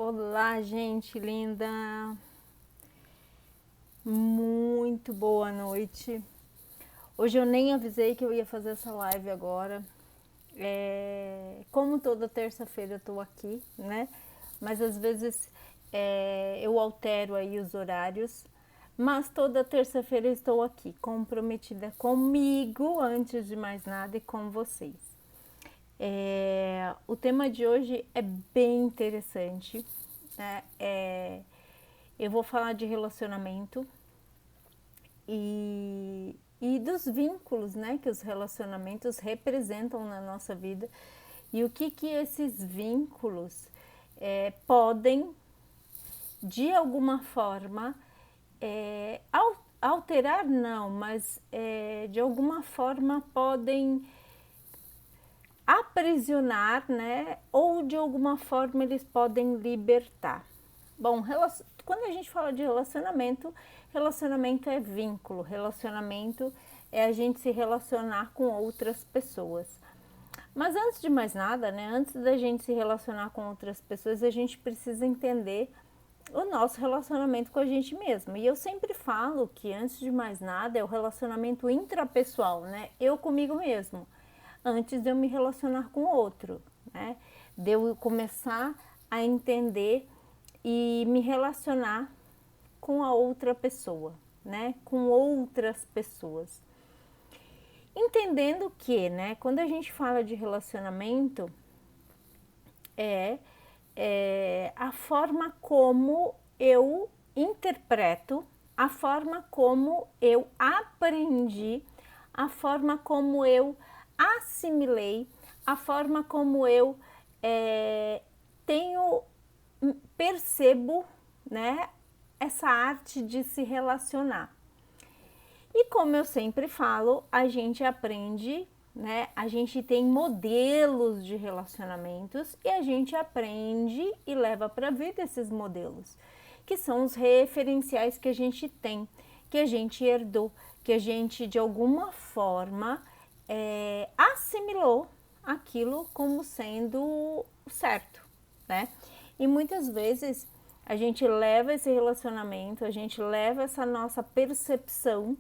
Olá, gente linda! Muito boa noite. Hoje eu nem avisei que eu ia fazer essa live agora. Como toda terça-feira eu tô aqui, né? Mas às vezes eu altero aí os horários. Mas toda terça-feira eu estou aqui, comprometida comigo, antes de mais nada, e com vocês. O tema de hoje é bem interessante, né? Eu vou falar de relacionamento e dos vínculos, né, que os relacionamentos representam na nossa vida e o que esses vínculos podem, de alguma forma, alterar não, mas de alguma forma podem aprisionar, né, ou de alguma forma eles podem libertar. Bom, quando a gente fala de relacionamento, relacionamento é vínculo, relacionamento é a gente se relacionar com outras pessoas. Mas antes de mais nada, né, antes da gente se relacionar com outras pessoas, a gente precisa entender o nosso relacionamento com a gente mesmo. E eu sempre falo que antes de mais nada é o relacionamento intrapessoal, né, eu comigo mesmo, antes de eu me relacionar com o outro, né, de eu começar a entender e me relacionar com a outra pessoa, né? Com outras pessoas. Entendendo que, né, quando a gente fala de relacionamento, a forma como eu interpreto, a forma como eu aprendi, a forma como eu assimilei, a forma como eu percebo, né, essa arte de se relacionar. E como eu sempre falo, a gente aprende, né? A gente tem modelos de relacionamentos e a gente aprende e leva para a vida esses modelos, que são os referenciais que a gente tem, que a gente herdou, que a gente de alguma forma assimilou aquilo como sendo certo, né? E muitas vezes a gente leva esse relacionamento, a gente leva essa nossa percepção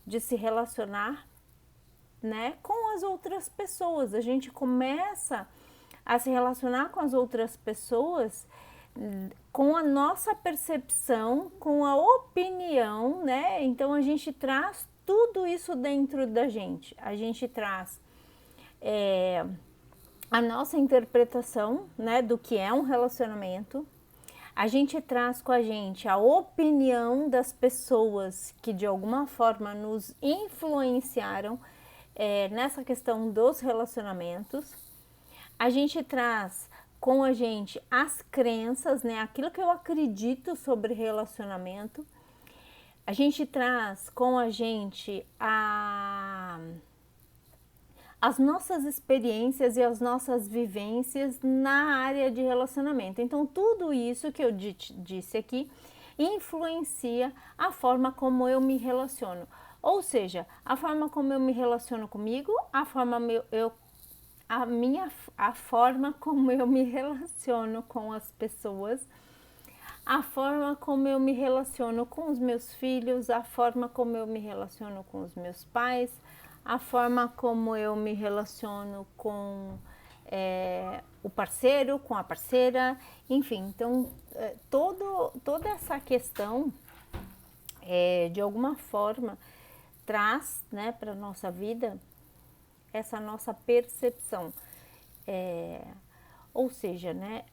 de se relacionar, né, com as outras pessoas. A gente começa a se relacionar com as outras pessoas com a nossa percepção, com a opinião, né? Então a gente traz tudo isso dentro da gente. A gente traz a nossa interpretação, né, do que é um relacionamento. A gente traz com a gente a opinião das pessoas que de alguma forma nos influenciaram nessa questão dos relacionamentos. A gente traz com a gente as crenças, né, aquilo que eu acredito sobre relacionamento. A gente traz com a gente as nossas experiências e as nossas vivências na área de relacionamento. Então, tudo isso que eu disse aqui influencia a forma como eu me relaciono. Ou seja, a forma como eu me relaciono comigo, a forma como eu me relaciono com as pessoas, a forma como eu me relaciono com os meus filhos, a forma como eu me relaciono com os meus pais, a forma como eu me relaciono com o parceiro, com a parceira, enfim. Então, toda essa questão, de alguma forma, traz, né, para a nossa vida essa nossa percepção. Ou seja, né,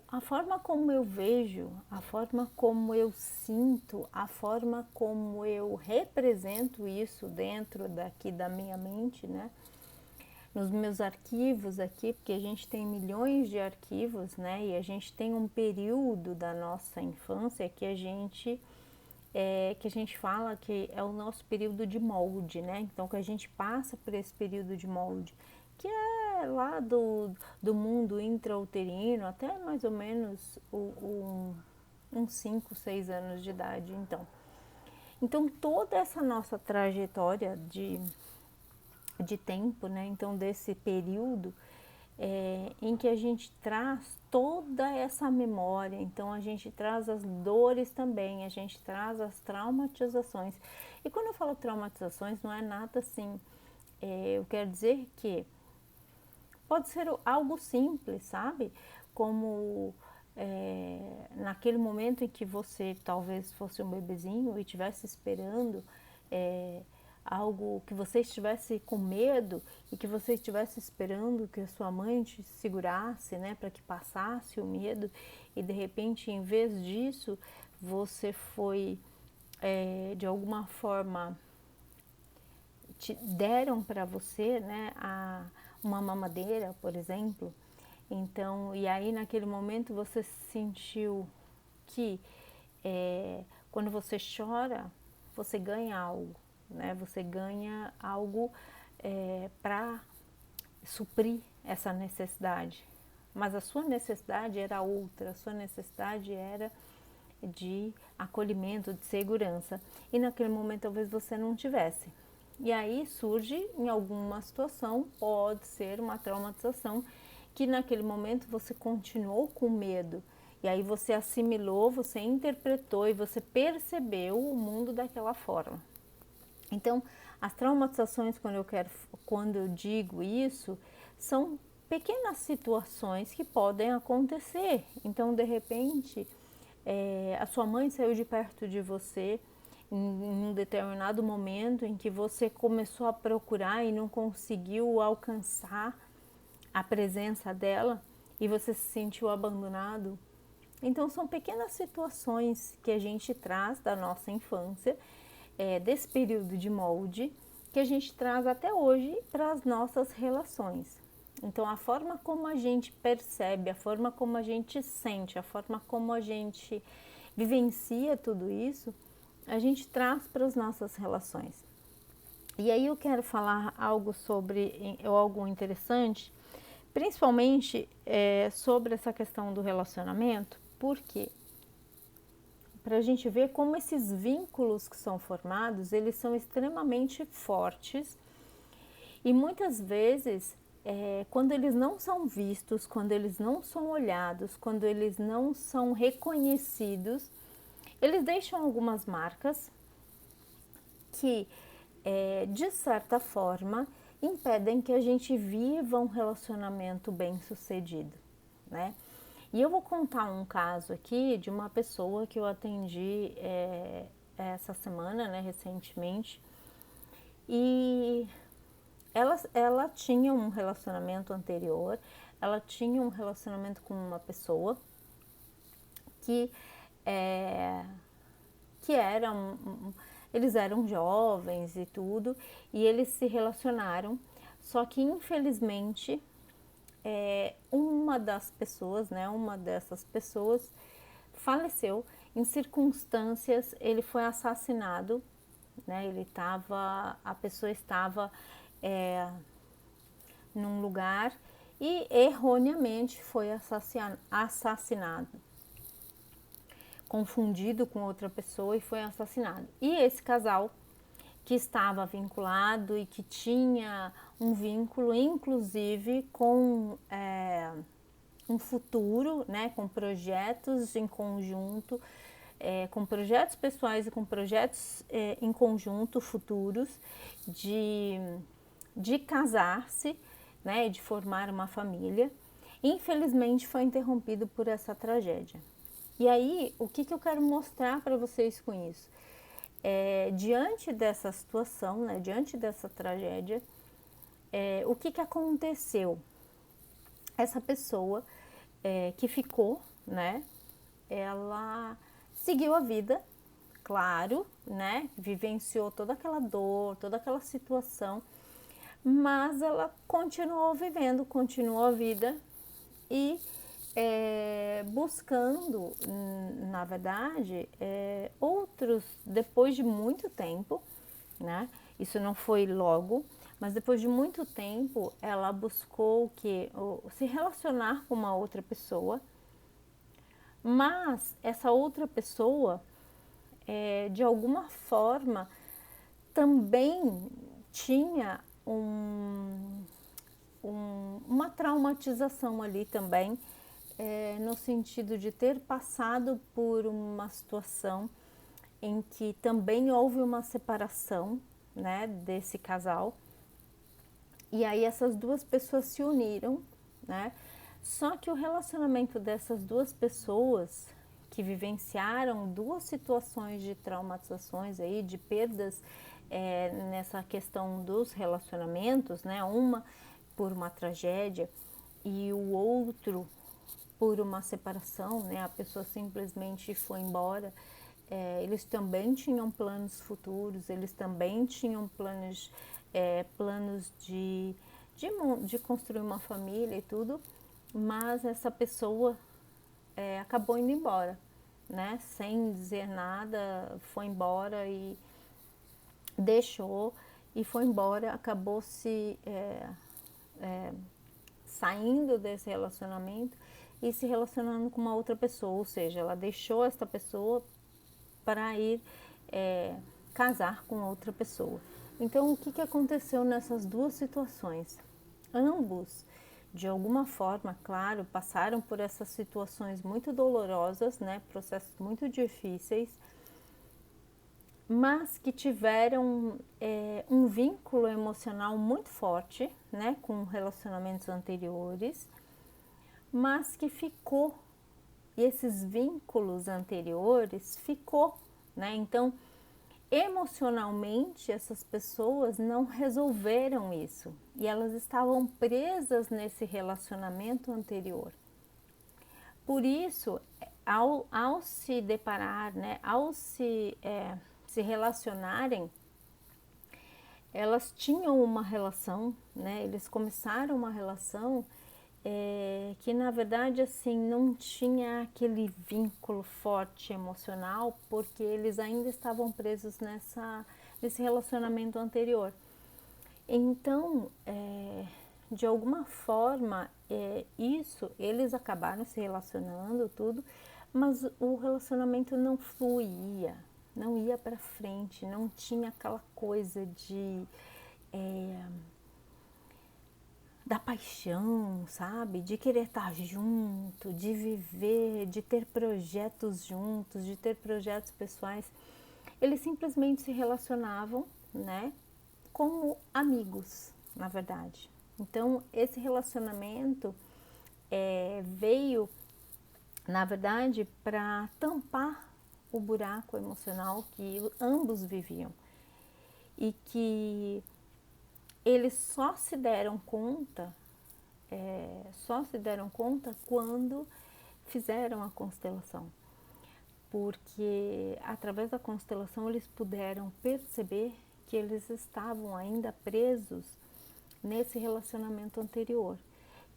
a forma como eu vejo, a forma como eu sinto, a forma como eu represento isso dentro daqui da minha mente, né? Nos meus arquivos aqui, porque a gente tem milhões de arquivos, né? E a gente tem um período da nossa infância que a gente fala que é o nosso período de molde, né? Então, que a gente passa por esse período de molde, que é lá do mundo intrauterino até mais ou menos uns 5, 6 anos de idade. Então, toda essa nossa trajetória de tempo, né? Então, desse período, em que a gente traz toda essa memória. Então a gente traz as dores também, a gente traz as traumatizações. E quando eu falo traumatizações, não é nada assim, eu quero dizer que pode ser algo simples, sabe? Como naquele momento em que você talvez fosse um bebezinho e estivesse esperando algo, que você estivesse com medo e que você estivesse esperando que a sua mãe te segurasse, né, para que passasse o medo, e de repente, em vez disso, você foi de alguma forma deram para você, né, uma mamadeira, por exemplo. Então, e aí naquele momento você sentiu que quando você chora, você ganha algo, né? Você ganha algo para suprir essa necessidade. Mas a sua necessidade era outra, a sua necessidade era de acolhimento, de segurança. E naquele momento talvez você não tivesse. E aí surge em alguma situação, pode ser uma traumatização, que naquele momento você continuou com medo. E aí você assimilou, você interpretou e você percebeu o mundo daquela forma. Então, as traumatizações, quando eu digo isso, são pequenas situações que podem acontecer. Então, de repente, a sua mãe saiu de perto de você em um determinado momento em que você começou a procurar e não conseguiu alcançar a presença dela e você se sentiu abandonado. Então, são pequenas situações que a gente traz da nossa infância, desse período de molde, que a gente traz até hoje para as nossas relações. Então, a forma como a gente percebe, a forma como a gente sente, a forma como a gente vivencia tudo isso, a gente traz para as nossas relações. E aí eu quero falar algo algo interessante, principalmente sobre essa questão do relacionamento, porque para a gente ver como esses vínculos que são formados, eles são extremamente fortes e muitas vezes, quando eles não são vistos, quando eles não são olhados, quando eles não são reconhecidos, eles deixam algumas marcas que, de certa forma, impedem que a gente viva um relacionamento bem-sucedido, né? E eu vou contar um caso aqui de uma pessoa que eu atendi essa semana, né, recentemente, e ela tinha um relacionamento anterior, ela tinha um relacionamento com uma pessoa que, eles eram jovens e tudo, e eles se relacionaram, só que infelizmente uma das pessoas, né, uma dessas pessoas faleceu em circunstâncias, ele foi assassinado, né, a pessoa estava num lugar e erroneamente foi assassinado, confundido com outra pessoa e foi assassinado. E esse casal que estava vinculado e que tinha um vínculo, inclusive, com um futuro, né, com projetos em conjunto, com projetos pessoais e com projetos em conjunto futuros de casar-se, né, de formar uma família. Infelizmente foi interrompido por essa tragédia. E aí, o que eu quero mostrar para vocês com isso? Diante dessa situação, né, diante dessa tragédia, o que aconteceu? Essa pessoa que ficou, né, ela seguiu a vida, claro, né, vivenciou toda aquela dor, toda aquela situação, mas ela continuou vivendo, continuou a vida e buscando, na verdade, outros, depois de muito tempo, né? Isso não foi logo, mas depois de muito tempo, ela buscou se relacionar com uma outra pessoa, mas essa outra pessoa, de alguma forma, também tinha uma uma traumatização ali também, no sentido de ter passado por uma situação em que também houve uma separação, né, desse casal. E aí essas duas pessoas se uniram, né? Só que o relacionamento dessas duas pessoas que vivenciaram duas situações de traumatizações aí, de perdas nessa questão dos relacionamentos, né? Uma por uma tragédia e o outro por uma separação, né? A pessoa simplesmente foi embora. Eles também tinham planos futuros, eles também tinham planos de construir uma família e tudo, mas essa pessoa acabou indo embora, né? Sem dizer nada, foi embora e deixou e foi embora, acabou saindo desse relacionamento e se relacionando com uma outra pessoa, ou seja, ela deixou essa pessoa para ir casar com outra pessoa. Então, o que aconteceu nessas duas situações? Ambos, de alguma forma, claro, passaram por essas situações muito dolorosas, né? Processos muito difíceis, mas que tiveram um vínculo emocional muito forte, né? Com relacionamentos anteriores, mas que ficou, e esses vínculos anteriores ficou, né? Então, emocionalmente, essas pessoas não resolveram isso e elas estavam presas nesse relacionamento anterior. Por isso, ao se deparar, né, ao se relacionarem, elas tinham uma relação, né, eles começaram uma relação que na verdade assim não tinha aquele vínculo forte emocional, porque eles ainda estavam presos nesse relacionamento anterior. Então, de alguma forma, isso eles acabaram se relacionando tudo, mas o relacionamento não fluía, não ia para frente, não tinha aquela coisa da paixão, sabe? De querer estar junto, de viver, de ter projetos juntos, de ter projetos pessoais. Eles simplesmente se relacionavam, né? Como amigos, na verdade. Então, esse relacionamento veio, na verdade, para tampar o buraco emocional que ambos viviam. E que eles só se deram conta quando fizeram a constelação, porque através da constelação eles puderam perceber que eles estavam ainda presos nesse relacionamento anterior,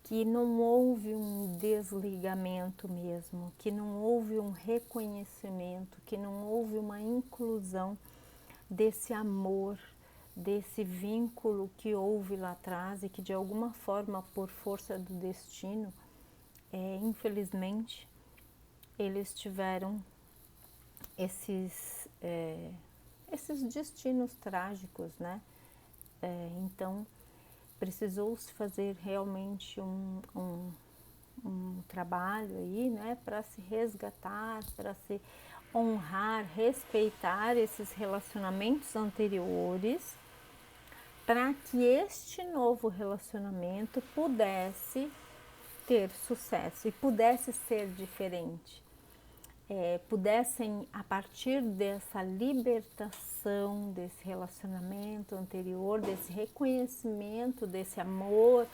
que não houve um desligamento mesmo, que não houve um reconhecimento, que não houve uma inclusão desse amor, desse vínculo que houve lá atrás e que de alguma forma, por força do destino, infelizmente, eles tiveram esses destinos trágicos, né? Então, precisou-se fazer realmente um trabalho aí, né? Para se resgatar, para se honrar, respeitar esses relacionamentos anteriores, para que este novo relacionamento pudesse ter sucesso e pudesse ser diferente. Pudessem, a partir dessa libertação desse relacionamento anterior, desse reconhecimento, desse amor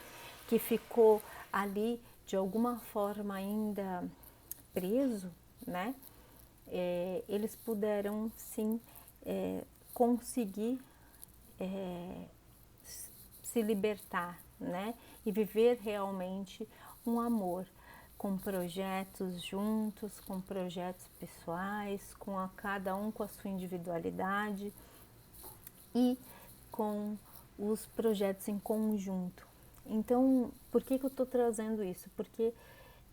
que ficou ali de alguma forma ainda preso, né? Eles puderam sim conseguir se libertar, né? E viver realmente um amor com projetos juntos, com projetos pessoais, cada um com a sua individualidade e com os projetos em conjunto. Então, por que eu estou trazendo isso? Porque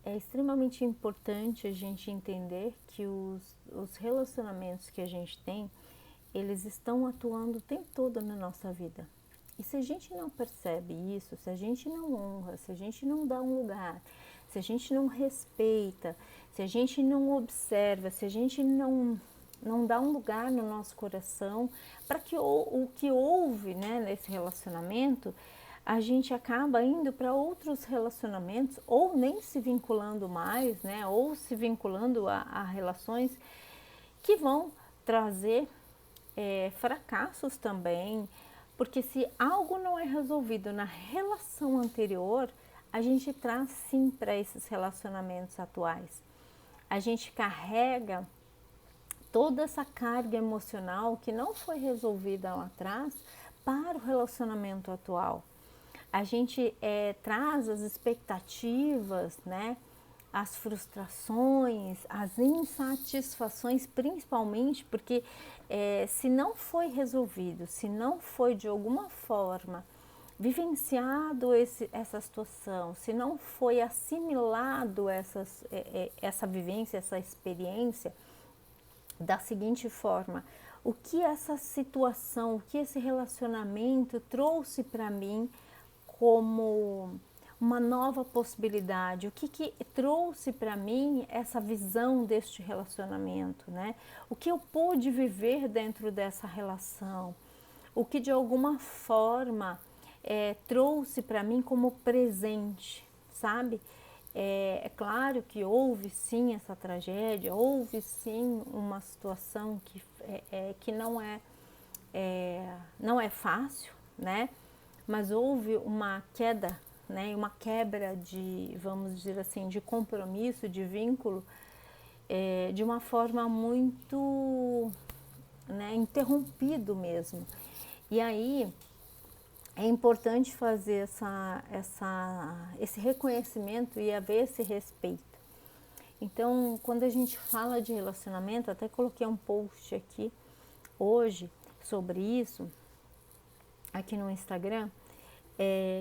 é extremamente importante a gente entender que os relacionamentos que a gente tem, eles estão atuando o tempo todo na nossa vida. E se a gente não percebe isso, se a gente não honra, se a gente não dá um lugar, se a gente não respeita, se a gente não observa, se a gente não dá um lugar no nosso coração para que o que houve, né, nesse relacionamento, a gente acaba indo para outros relacionamentos ou nem se vinculando mais, né, ou se vinculando a relações que vão trazer fracassos também, porque se algo não é resolvido na relação anterior, a gente traz sim para esses relacionamentos atuais. A gente carrega toda essa carga emocional que não foi resolvida lá atrás para o relacionamento atual. A gente traz as expectativas, né? As frustrações, as insatisfações, principalmente porque se não foi resolvido, se não foi de alguma forma vivenciado essa situação, se não foi assimilado essa vivência, essa experiência, da seguinte forma: o que essa situação, o que esse relacionamento trouxe para mim como uma nova possibilidade, o que trouxe para mim essa visão deste relacionamento, né? O que eu pude viver dentro dessa relação, o que de alguma forma trouxe para mim como presente, sabe? É claro que houve sim essa tragédia, houve sim uma situação que não é fácil, né? Mas houve uma queda, né? Uma quebra de, vamos dizer assim, de compromisso, de vínculo, de uma forma muito, né, interrompido mesmo. E aí é importante fazer esse reconhecimento e haver esse respeito. Então, quando a gente fala de relacionamento, até coloquei um post aqui hoje sobre isso, aqui no Instagram,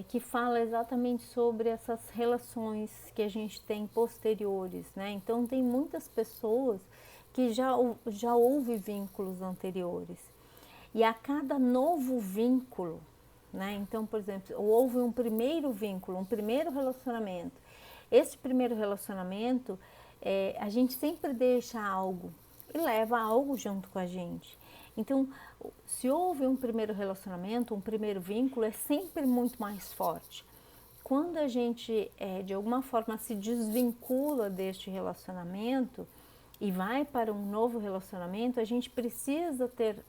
que fala exatamente sobre essas relações que a gente tem posteriores, né? Então, tem muitas pessoas que já houve vínculos anteriores. E a cada novo vínculo, né? Então, por exemplo, houve um primeiro vínculo, um primeiro relacionamento. Esse primeiro relacionamento, a gente sempre deixa algo e leva algo junto com a gente. Então, se houve um primeiro relacionamento, um primeiro vínculo, é sempre muito mais forte. Quando a gente, de alguma forma, se desvincula deste relacionamento e vai para um novo relacionamento, a gente precisa ter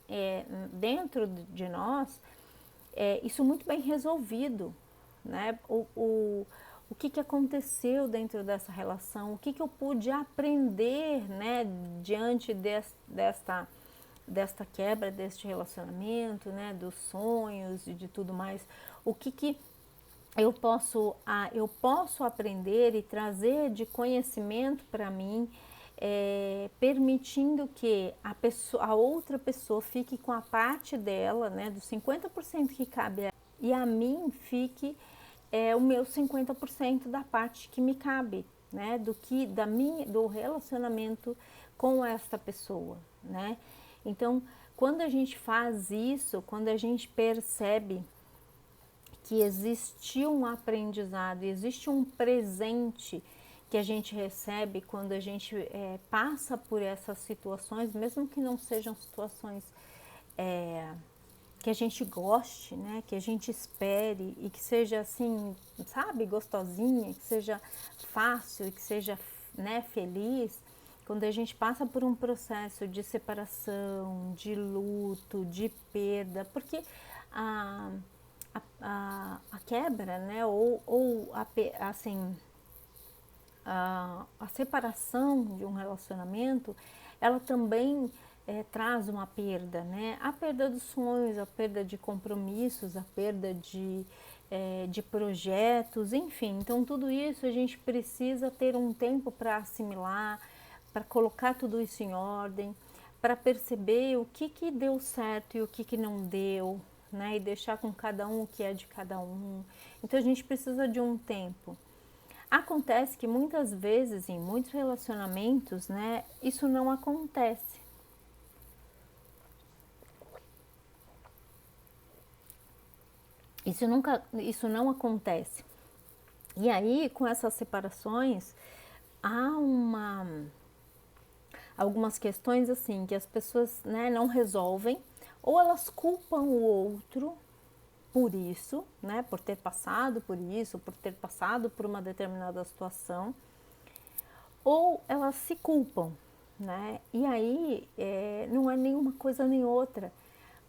dentro de nós isso muito bem resolvido, né? O que aconteceu dentro dessa relação, o que eu pude aprender, né, diante desta quebra deste relacionamento, né, dos sonhos e de tudo mais, o que eu posso aprender e trazer de conhecimento para mim, permitindo que a outra pessoa fique com a parte dela, né, dos 50% que cabe a ela, e a mim fique o meu 50% da parte que me cabe, né, do relacionamento com esta pessoa, né? Então, quando a gente faz isso, quando a gente percebe que existe um aprendizado, existe um presente que a gente recebe quando a gente passa por essas situações, mesmo que não sejam situações que a gente goste, né, que a gente espere e que seja assim, sabe, gostosinha, que seja fácil, que seja, né, feliz. Quando a gente passa por um processo de separação, de luto, de perda, porque a quebra, né, assim, a separação de um relacionamento, ela também traz uma perda, né? A perda dos sonhos, a perda de compromissos, a perda de projetos, enfim. Então, tudo isso a gente precisa ter um tempo para assimilar, para colocar tudo isso em ordem, para perceber o que deu certo e o que não deu, né? E deixar com cada um o que é de cada um. Então, a gente precisa de um tempo. Acontece que muitas vezes, em muitos relacionamentos, né, isso não acontece. Isso não acontece. E aí, com essas separações, há algumas questões assim que as pessoas, né, não resolvem, ou elas culpam o outro por isso, né, por ter passado por isso, por ter passado por uma determinada situação, ou elas se culpam, né? E aí não é nenhuma coisa nem outra,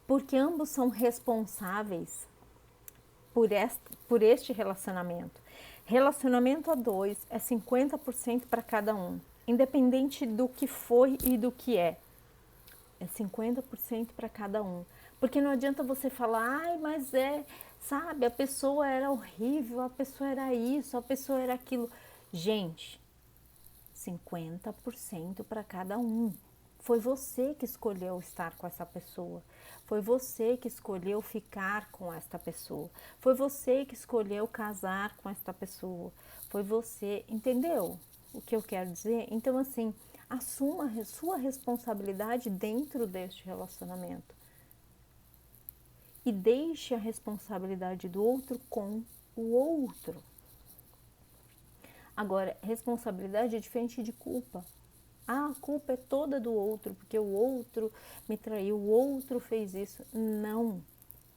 porque ambos são responsáveis por este relacionamento. Relacionamento a dois é 50% para cada um, independente do que foi e do que é. É 50% para cada um. Porque não adianta você falar, ai, mas sabe, a pessoa era horrível, a pessoa era isso, a pessoa era aquilo. Gente, 50% para cada um. Foi você que escolheu estar com essa pessoa. Foi você que escolheu ficar com esta pessoa. Foi você que escolheu casar com esta pessoa. Foi você, entendeu o que eu quero dizer? Então, assim, assuma a sua responsabilidade dentro deste relacionamento. E deixe a responsabilidade do outro com o outro. Agora, responsabilidade é diferente de culpa. Ah, a culpa é toda do outro, porque o outro me traiu, o outro fez isso. Não.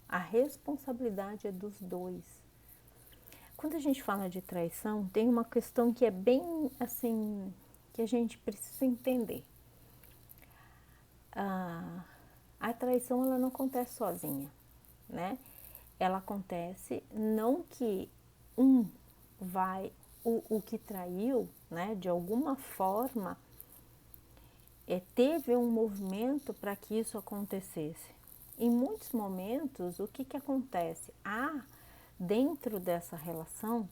A responsabilidade é dos dois. Quando a gente fala de traição, tem uma questão que é bem assim, que a gente precisa entender. A traição, ela não acontece sozinha, né? Ela acontece não que o que traiu, né, de alguma forma, teve um movimento para que isso acontecesse. Em muitos momentos, o que acontece? Há, dentro dessa relação,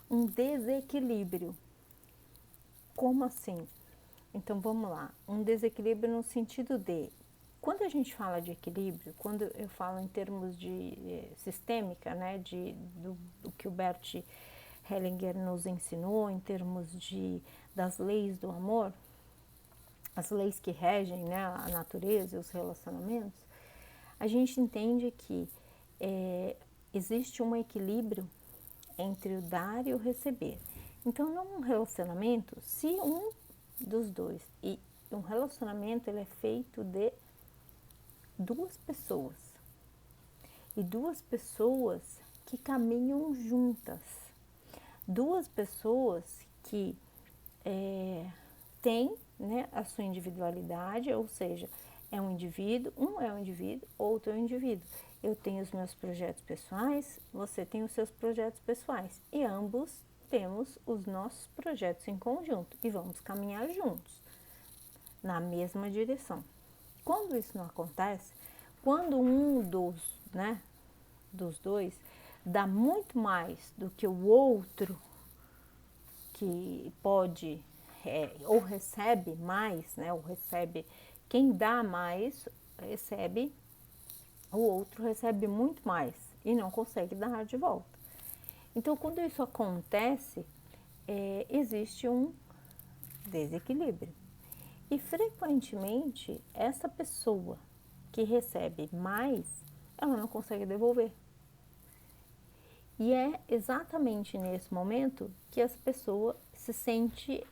um desequilíbrio. Como assim? Então, vamos lá. Um desequilíbrio no sentido de, quando a gente fala de equilíbrio, quando eu falo em termos de sistêmica, né, do que o Bert Hellinger nos ensinou, em termos das leis do amor, as leis que regem, né, a natureza e os relacionamentos, a gente entende que existe um equilíbrio entre o dar e o receber. Então, num relacionamento, se um dos dois, e um relacionamento ele é feito de duas pessoas, e duas pessoas que caminham juntas, duas pessoas que têm, né, a sua individualidade, ou seja, um é um indivíduo, outro é um indivíduo. Eu tenho os meus projetos pessoais, você tem os seus projetos pessoais, e ambos temos os nossos projetos em conjunto e vamos caminhar juntos na mesma direção. Quando isso não acontece, quando um dos dois dá muito mais do que o outro que pode ou recebe mais, né, ou recebe, quem dá mais recebe, o outro recebe muito mais e não consegue dar de volta. Então, quando isso acontece, existe um desequilíbrio. E frequentemente, essa pessoa que recebe mais, ela não consegue devolver. E é exatamente nesse momento que essa pessoa se sente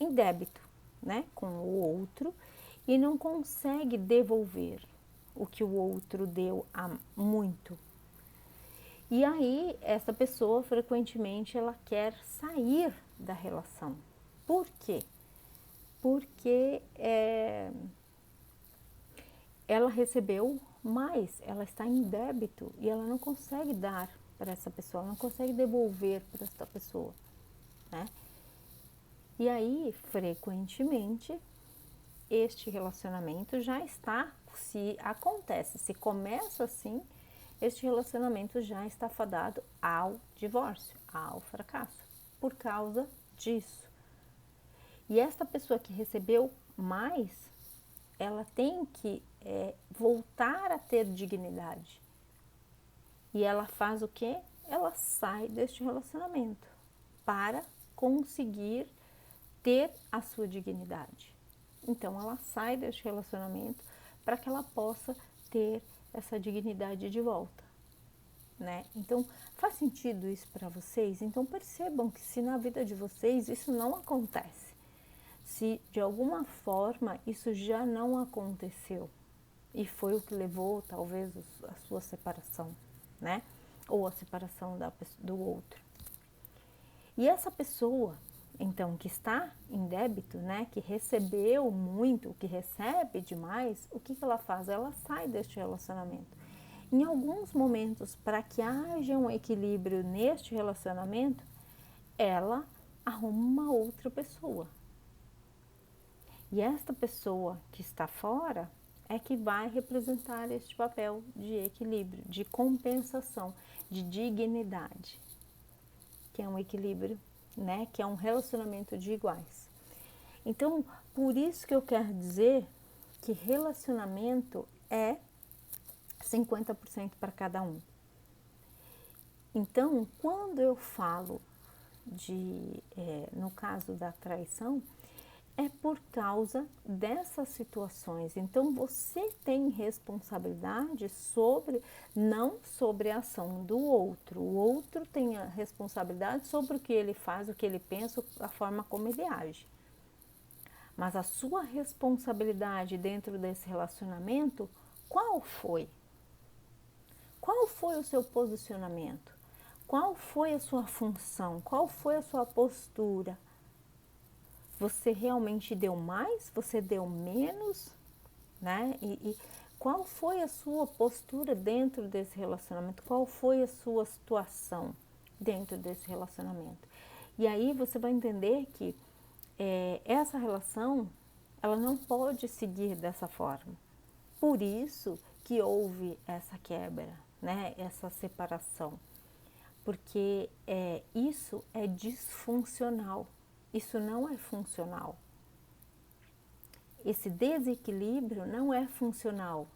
em débito, né, com o outro e não consegue devolver o que o outro deu a muito. E aí, essa pessoa, frequentemente, ela quer sair da relação. Por quê? Porque ela recebeu mais, ela está em débito e ela não consegue dar para essa pessoa, ela não consegue devolver para essa pessoa, né? E aí, frequentemente, este relacionamento já está, se acontece, se começa assim, este relacionamento já está fadado ao divórcio, ao fracasso, por causa disso. E esta pessoa que recebeu mais, ela tem que voltar a ter dignidade. E ela faz o quê? Ela sai deste relacionamento para conseguir ter a sua dignidade. Então, ela sai deste relacionamento para que ela possa ter essa dignidade de volta, né? Então, faz sentido isso para vocês? Então, percebam que se na vida de vocês isso não acontece, se de alguma forma isso já não aconteceu e foi o que levou talvez a sua separação, né? Ou a separação do outro. E essa pessoa, então, que está em débito, né? Que recebeu muito, que recebe demais, o que ela faz? Ela sai deste relacionamento. Em alguns momentos, para que haja um equilíbrio neste relacionamento, ela arruma uma outra pessoa. E esta pessoa que está fora é que vai representar este papel de equilíbrio, de compensação, de dignidade, que é um equilíbrio, né? Que é um relacionamento de iguais. Então, por isso que eu quero dizer que relacionamento é 50% para cada um. Então, quando eu falo no caso da traição, é por causa dessas situações. Então, você tem responsabilidade não sobre a ação do outro. O outro tem a responsabilidade sobre o que ele faz, o que ele pensa, a forma como ele age. Mas a sua responsabilidade dentro desse relacionamento, qual foi? Qual foi o seu posicionamento? Qual foi a sua função? Qual foi a sua postura? Você realmente deu mais? Você deu menos? Né? E qual foi a sua postura dentro desse relacionamento? Qual foi a sua situação dentro desse relacionamento? E aí você vai entender que essa relação, ela não pode seguir dessa forma. Por isso que houve essa quebra, né? Essa separação. Porque isso é disfuncional. Isso não é funcional. Esse desequilíbrio não é funcional.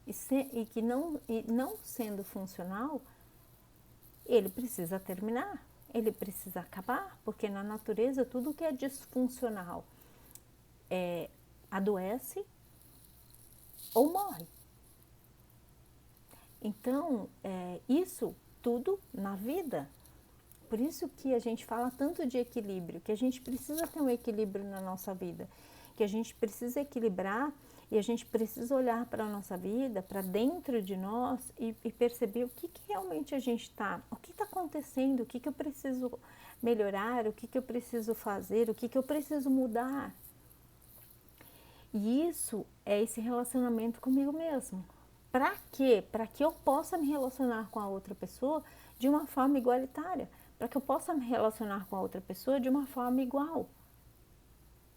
E não sendo funcional, ele precisa terminar, ele precisa acabar, porque na natureza tudo que é disfuncional adoece ou morre. Então, isso tudo na vida. Por isso que a gente fala tanto de equilíbrio, que a gente precisa ter um equilíbrio na nossa vida, que a gente precisa equilibrar e a gente precisa olhar para a nossa vida, para dentro de nós e perceber o que realmente a gente está, o que está acontecendo, o que eu preciso melhorar, o que eu preciso fazer, o que eu preciso mudar. E isso é esse relacionamento comigo mesmo. Para quê? Para que eu possa me relacionar com a outra pessoa de uma forma igualitária. Para que eu possa me relacionar com a outra pessoa de uma forma igual.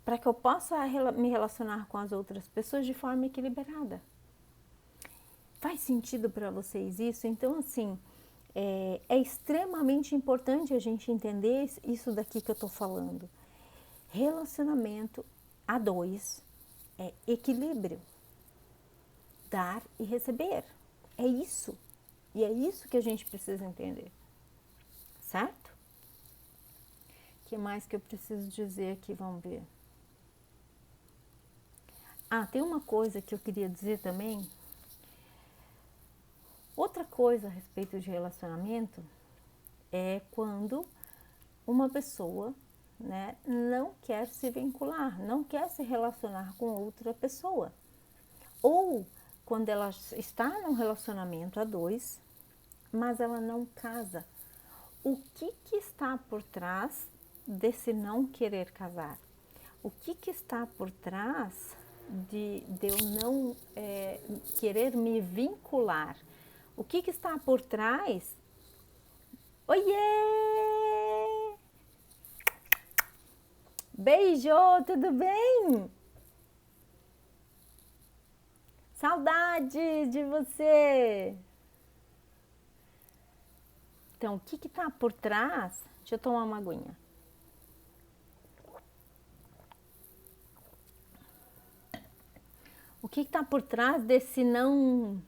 Para que eu possa me relacionar com as outras pessoas de forma equilibrada. Faz sentido para vocês isso? Então, assim, é extremamente importante a gente entender isso daqui que eu estou falando. Relacionamento a dois é equilíbrio. Dar e receber. É isso. E é isso que a gente precisa entender. Certo? O que mais que eu preciso dizer aqui? Vamos ver. Tem uma coisa que eu queria dizer também. Outra coisa a respeito de relacionamento é quando uma pessoa, né, não quer se vincular, não quer se relacionar com outra pessoa. Ou quando ela está num relacionamento a dois, mas ela não casa. O que está por trás desse não querer casar? O que está por trás de eu não querer me vincular? O que está por trás? Oiê! Beijo, tudo bem? Saudade de você! Então, o que está por trás? Deixa eu tomar uma aguinha. O que está por trás desse não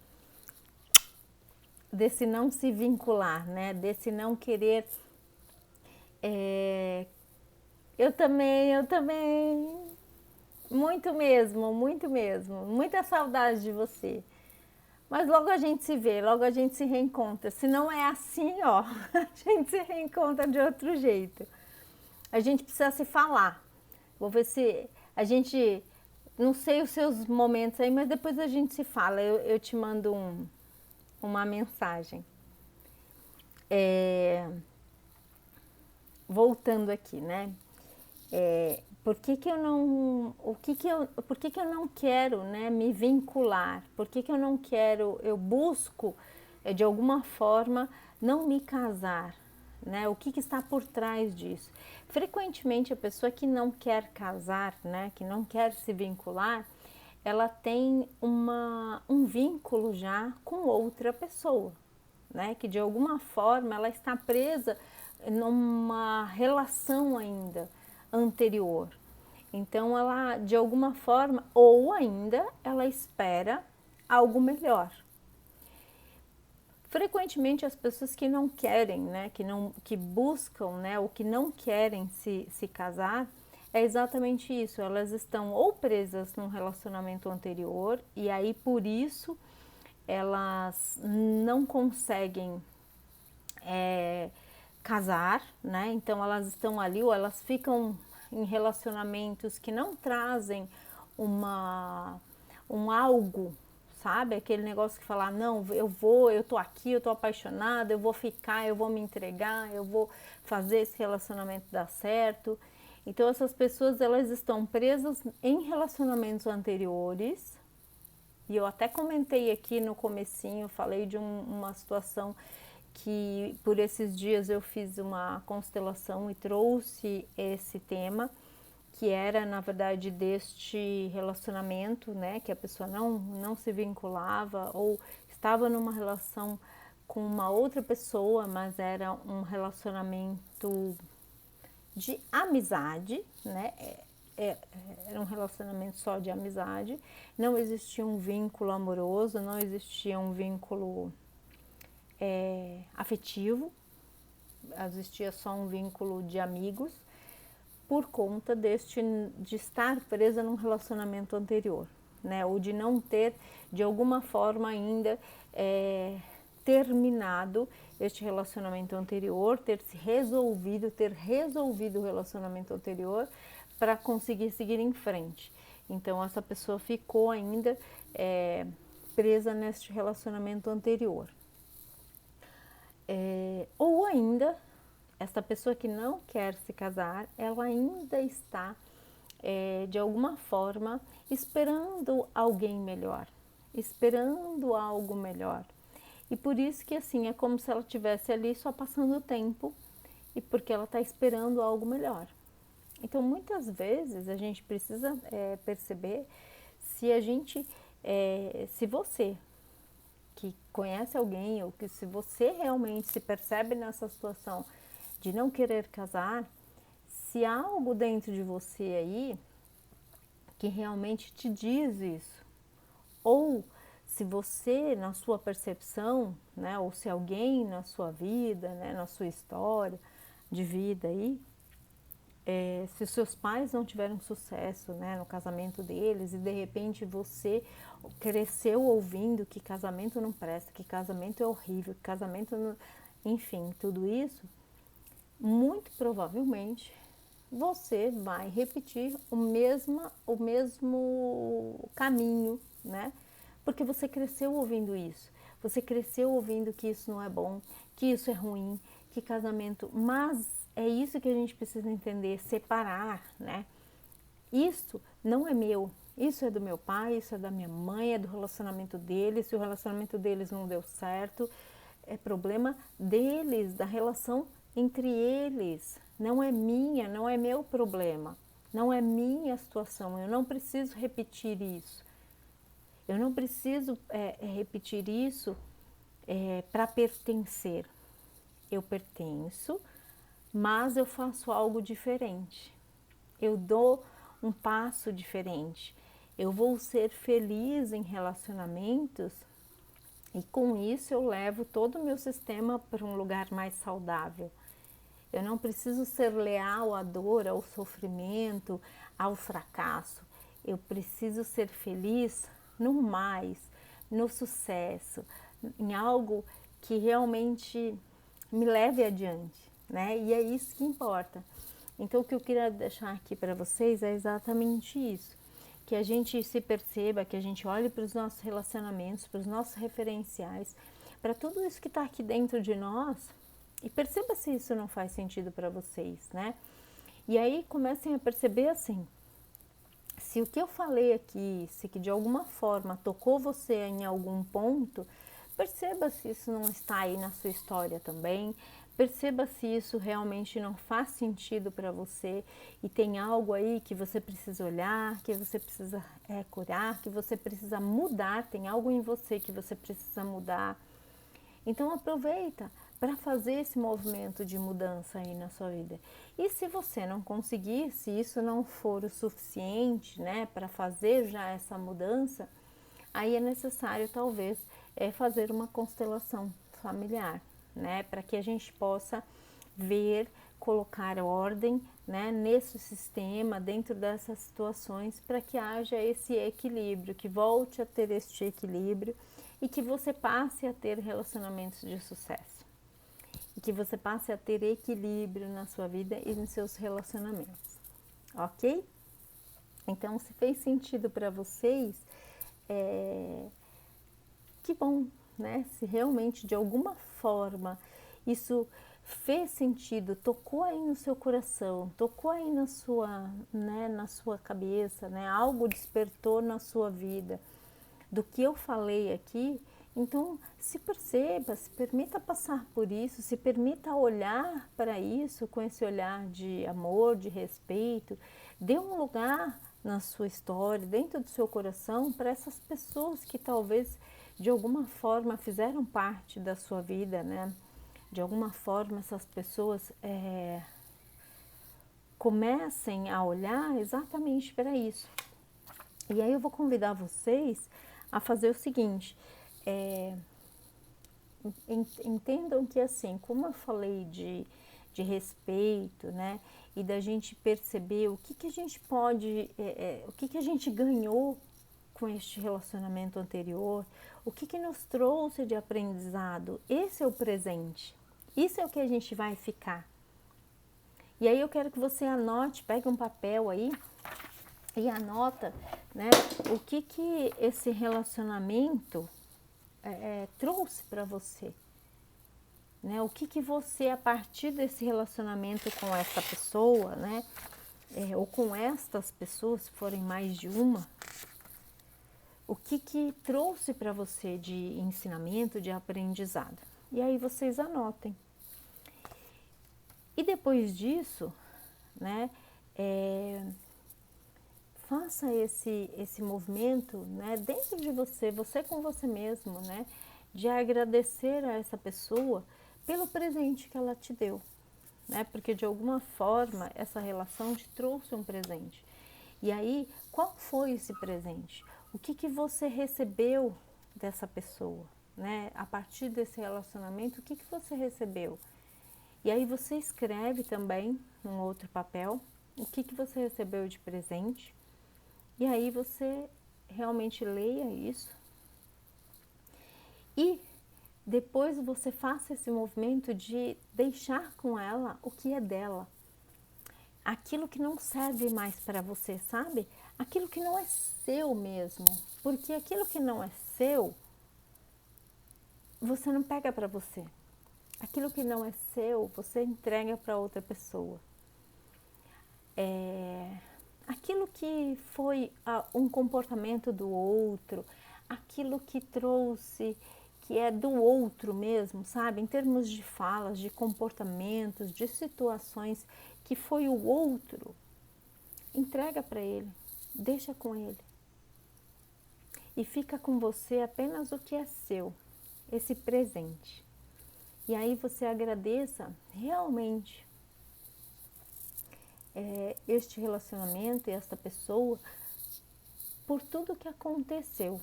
se vincular, né? Desse não querer. Eu também. Muito mesmo, muito mesmo. Muita saudade de você. Mas logo a gente se vê, logo a gente se reencontra. Se não é assim, ó, a gente se reencontra de outro jeito. A gente precisa se falar. Vou ver se a gente, não sei os seus momentos aí, mas depois a gente se fala. Eu te mando uma mensagem. Voltando aqui, né? Por que que eu não, por que que eu não quero, né, me vincular? Por que que eu não quero, eu busco, de alguma forma, não me casar, né? O que que está por trás disso? Frequentemente, a pessoa que não quer casar, né, que não quer se vincular, ela tem um vínculo já com outra pessoa, né? Que de alguma forma ela está presa numa relação ainda anterior. Então ela de alguma forma ou ainda ela espera algo melhor. Frequentemente as pessoas que não querem, né, que buscam, né, ou que não querem se casar, é exatamente isso. Elas estão ou presas num relacionamento anterior e aí por isso elas não conseguem casar, né? Então elas estão ali ou elas ficam em relacionamentos que não trazem um algo, sabe? Aquele negócio que fala, não, eu tô aqui, eu tô apaixonada, eu vou ficar, eu vou me entregar, eu vou fazer esse relacionamento dar certo. Então essas pessoas elas estão presas em relacionamentos anteriores. E eu até comentei aqui no comecinho, falei de uma situação que por esses dias eu fiz uma constelação e trouxe esse tema, que era na verdade deste relacionamento, né, que a pessoa não se vinculava ou estava numa relação com uma outra pessoa, mas era um relacionamento de amizade, né? Era um relacionamento só de amizade, não existia um vínculo amoroso, não existia um vínculo afetivo, existia só um vínculo de amigos, por conta de estar presa num relacionamento anterior, né? Ou de não ter, de alguma forma ainda, terminado este relacionamento anterior, ter resolvido o relacionamento anterior para conseguir seguir em frente. Então essa pessoa ficou ainda presa neste relacionamento anterior. Ou ainda, essa pessoa que não quer se casar, ela ainda está, de alguma forma, esperando alguém melhor, esperando algo melhor. E por isso que, assim, é como se ela estivesse ali só passando o tempo e porque ela está esperando algo melhor. Então, muitas vezes, a gente precisa perceber se a gente, se você que conhece alguém ou que se você realmente se percebe nessa situação de não querer casar, se há algo dentro de você aí que realmente te diz isso, ou se você, na sua percepção, né, ou se alguém na sua vida, né, na sua história de vida aí, se os seus pais não tiveram sucesso, né, no casamento deles e de repente você cresceu ouvindo que casamento não presta, que casamento é horrível, que casamento não... Enfim, tudo isso, muito provavelmente você vai repetir o mesmo caminho, né? Porque você cresceu ouvindo isso. Você cresceu ouvindo que isso não é bom, que isso é ruim, que casamento... Mas é isso que a gente precisa entender, separar, né? Isso não é meu, isso é do meu pai, isso é da minha mãe, é do relacionamento deles. Se o relacionamento deles não deu certo, é problema deles, da relação entre eles. Não é minha, não é meu problema, não é minha situação. Eu não preciso repetir isso. Eu não preciso repetir isso para pertencer. Eu pertenço, mas eu faço algo diferente. Eu dou um passo diferente. Eu vou ser feliz em relacionamentos e com isso eu levo todo o meu sistema para um lugar mais saudável. Eu não preciso ser leal à dor, ao sofrimento, ao fracasso. Eu preciso ser feliz no mais, no sucesso, em algo que realmente me leve adiante, né? E é isso que importa. Então, o que eu queria deixar aqui para vocês é exatamente isso. Que a gente se perceba, que a gente olhe para os nossos relacionamentos, para os nossos referenciais, para tudo isso que está aqui dentro de nós e perceba se isso não faz sentido para vocês, né? E aí comecem a perceber assim, se o que eu falei aqui, se que de alguma forma tocou você em algum ponto, perceba se isso não está aí na sua história também, perceba se isso realmente não faz sentido para você e tem algo aí que você precisa olhar, que você precisa curar, que você precisa mudar, tem algo em você que você precisa mudar. Então aproveita para fazer esse movimento de mudança aí na sua vida. E se você não conseguir, se isso não for o suficiente, né, para fazer já essa mudança, aí é necessário talvez fazer uma constelação familiar, né, para que a gente possa ver, colocar ordem, né, nesse sistema, dentro dessas situações, para que haja esse equilíbrio, que volte a ter este equilíbrio e que você passe a ter relacionamentos de sucesso. E que você passe a ter equilíbrio na sua vida e nos seus relacionamentos, ok? Então, se fez sentido para vocês, que bom, né? Se realmente de alguma forma isso fez sentido, tocou aí no seu coração, tocou aí na sua cabeça, né? Algo despertou na sua vida do que eu falei aqui, então se perceba, se permita passar por isso, se permita olhar para isso com esse olhar de amor, de respeito, dê um lugar na sua história, dentro do seu coração, para essas pessoas que talvez de alguma forma fizeram parte da sua vida, né? De alguma forma essas pessoas comecem a olhar exatamente para isso. E aí eu vou convidar vocês a fazer o seguinte, entendam que assim, como eu falei de respeito, né, e da gente perceber o que a gente pode, o que a gente ganhou com este relacionamento anterior, o que nos trouxe de aprendizado, esse é o presente, isso é o que a gente vai ficar. E aí eu quero que você anote, pegue um papel aí, e anota, né, o que esse relacionamento trouxe para você, né? O que você, a partir desse relacionamento com essa pessoa, né, ou com estas pessoas, se forem mais de uma, o que trouxe para você de ensinamento, de aprendizado. E aí vocês anotem. E depois disso, né, faça esse movimento, né, dentro de você, você com você mesmo, né, de agradecer a essa pessoa pelo presente que ela te deu, né, porque de alguma forma essa relação te trouxe um presente. E aí, qual foi esse presente? O que você recebeu dessa pessoa, né, a partir desse relacionamento, o que você recebeu? E aí você escreve também num outro papel o que você recebeu de presente. E aí você realmente leia isso e depois você faça esse movimento de deixar com ela o que é dela. Aquilo que não serve mais para você, sabe? Aquilo que não é seu mesmo. Porque aquilo que não é seu, você não pega para você. Aquilo que não é seu, você entrega para outra pessoa. Aquilo que foi um comportamento do outro, aquilo que trouxe, que é do outro mesmo, sabe? Em termos de falas, de comportamentos, de situações que foi o outro, entrega para ele, deixa com ele. E fica com você apenas o que é seu, esse presente. E aí você agradeça realmente este relacionamento e esta pessoa por tudo que aconteceu,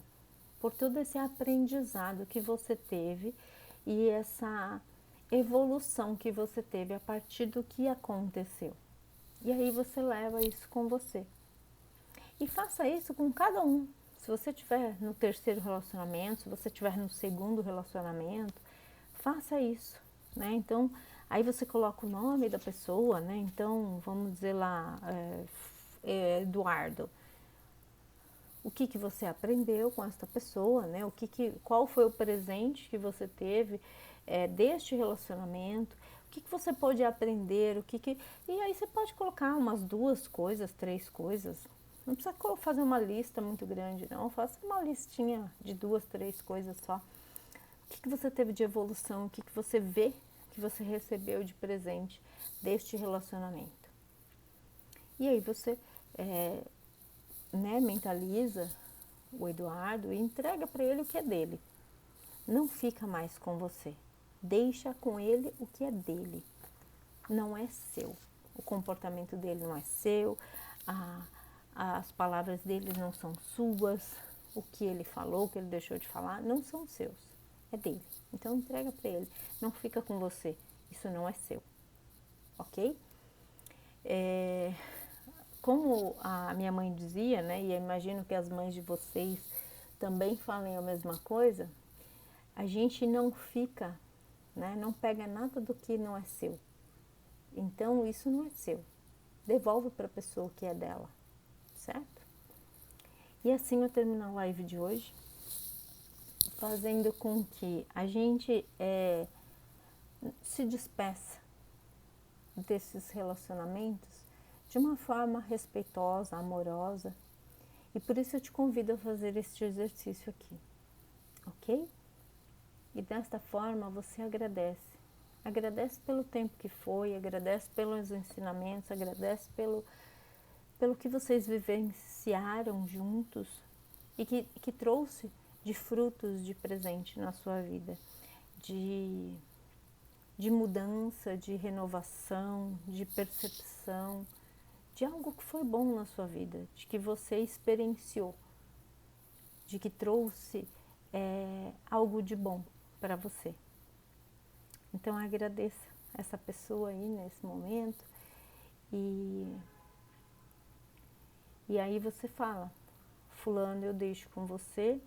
por todo esse aprendizado que você teve e essa evolução que você teve a partir do que aconteceu. E aí você leva isso com você. E faça isso com cada um, Se você estiver no terceiro relacionamento, se você estiver no segundo relacionamento, faça isso, né? Então, aí você coloca o nome da pessoa, né? Então, vamos dizer lá, Eduardo. O que você aprendeu com esta pessoa, né? Qual foi o presente que você teve deste relacionamento? O que você pode aprender? E aí você pode colocar umas 2 coisas, 3 coisas. Não precisa fazer uma lista muito grande, não. Faça uma listinha de 2, 3 coisas só. O que você teve de evolução? O que você vê que você recebeu de presente deste relacionamento? E aí você mentaliza o Eduardo e entrega para ele o que é dele. Não fica mais com você. Deixa com ele o que é dele. Não é seu. O comportamento dele não é seu. As palavras dele não são suas. O que ele falou, o que ele deixou de falar, não são seus. É dele. Então entrega para ele. Não fica com você. Isso não é seu. Ok? Como a minha mãe dizia, né, e eu imagino que as mães de vocês também falem a mesma coisa, a gente não fica, né, não pega nada do que não é seu. Então, isso não é seu. Devolve para a pessoa que é dela, certo? E assim eu termino a live de hoje, fazendo com que a gente se despeça desses relacionamentos de uma forma respeitosa, amorosa. E por isso eu te convido a fazer este exercício aqui, ok? E desta forma você agradece. Agradece pelo tempo que foi, agradece pelos ensinamentos, agradece pelo que vocês vivenciaram juntos e que trouxe de frutos de presente na sua vida, de mudança, de renovação, de percepção, de algo que foi bom na sua vida, de que você experienciou, de que trouxe algo de bom para você. Então agradeça essa pessoa aí nesse momento e aí você fala, fulano, eu deixo com você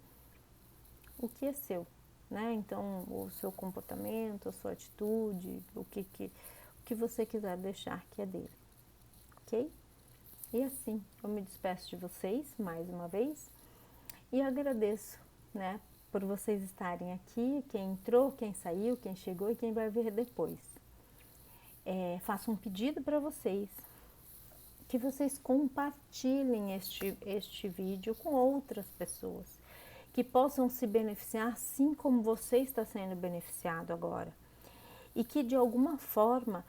o que é seu, né? Então o seu comportamento, a sua atitude, o que você quiser deixar que é dele, ok? E assim, eu me despeço de vocês mais uma vez e agradeço, né, por vocês estarem aqui, quem entrou, quem saiu, quem chegou e quem vai ver depois. Faço um pedido para vocês, que vocês compartilhem este vídeo com outras pessoas, que possam se beneficiar assim como você está sendo beneficiado agora. E que de alguma forma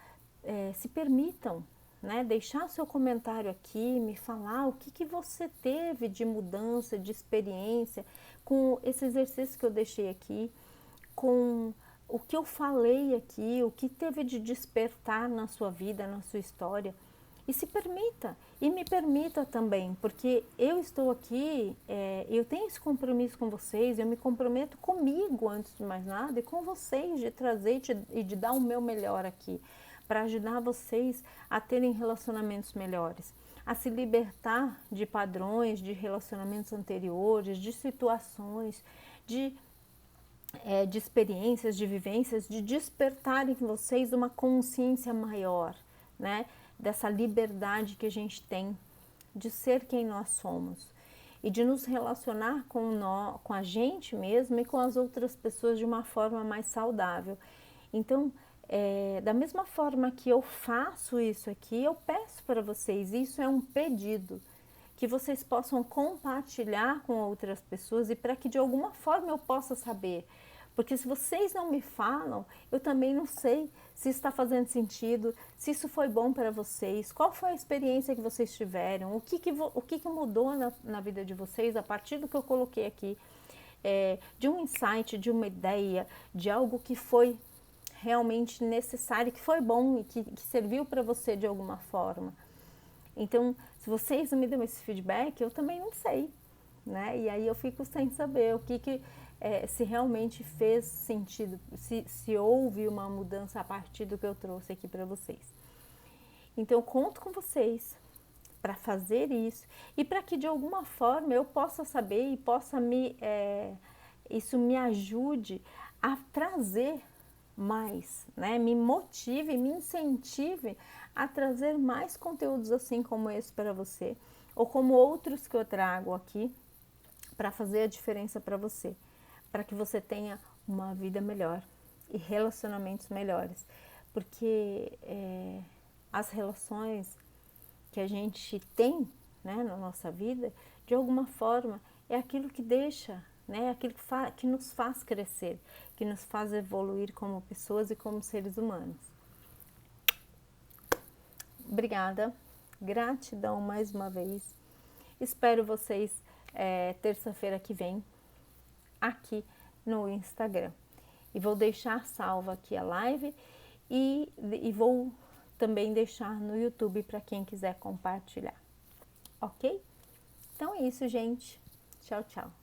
se permitam, né, deixar seu comentário aqui, me falar o que você teve de mudança, de experiência com esse exercício que eu deixei aqui, com o que eu falei aqui, o que teve de despertar na sua vida, na sua história. E se permita, e me permita também, porque eu estou aqui, eu tenho esse compromisso com vocês, eu me comprometo comigo antes de mais nada e com vocês de trazer e de dar o meu melhor aqui, para ajudar vocês a terem relacionamentos melhores, a se libertar de padrões, de relacionamentos anteriores, de situações, de experiências, de vivências, de despertar em vocês uma consciência maior, né? Dessa liberdade que a gente tem de ser quem nós somos e de nos relacionar com a gente mesmo e com as outras pessoas de uma forma mais saudável. Então, da mesma forma que eu faço isso aqui, eu peço para vocês, isso é um pedido, que vocês possam compartilhar com outras pessoas e para que de alguma forma eu possa saber. Porque se vocês não me falam, eu também não sei se está fazendo sentido, se isso foi bom para vocês, qual foi a experiência que vocês tiveram, o que mudou na vida de vocês a partir do que eu coloquei aqui, de um insight, de uma ideia, de algo que foi realmente necessário, que foi bom e que serviu para você de alguma forma. Então, se vocês não me dão esse feedback, eu também não sei, né? E aí eu fico sem saber se realmente fez sentido, se houve uma mudança a partir do que eu trouxe aqui para vocês. Então, eu conto com vocês para fazer isso e para que de alguma forma eu possa saber e possa isso me ajude a trazer mais, né? Me motive, me incentive a trazer mais conteúdos assim como esse para você, ou como outros que eu trago aqui, para fazer a diferença para você, para que você tenha uma vida melhor e relacionamentos melhores, porque as relações que a gente tem, né, na nossa vida, de alguma forma, é aquilo que deixa, né, aquilo que nos faz crescer, que nos faz evoluir como pessoas e como seres humanos. Obrigada, gratidão mais uma vez. Espero vocês terça-feira que vem aqui no Instagram. E vou deixar salva aqui a live e vou também deixar no YouTube para quem quiser compartilhar. Ok? Então é isso, gente. Tchau, tchau.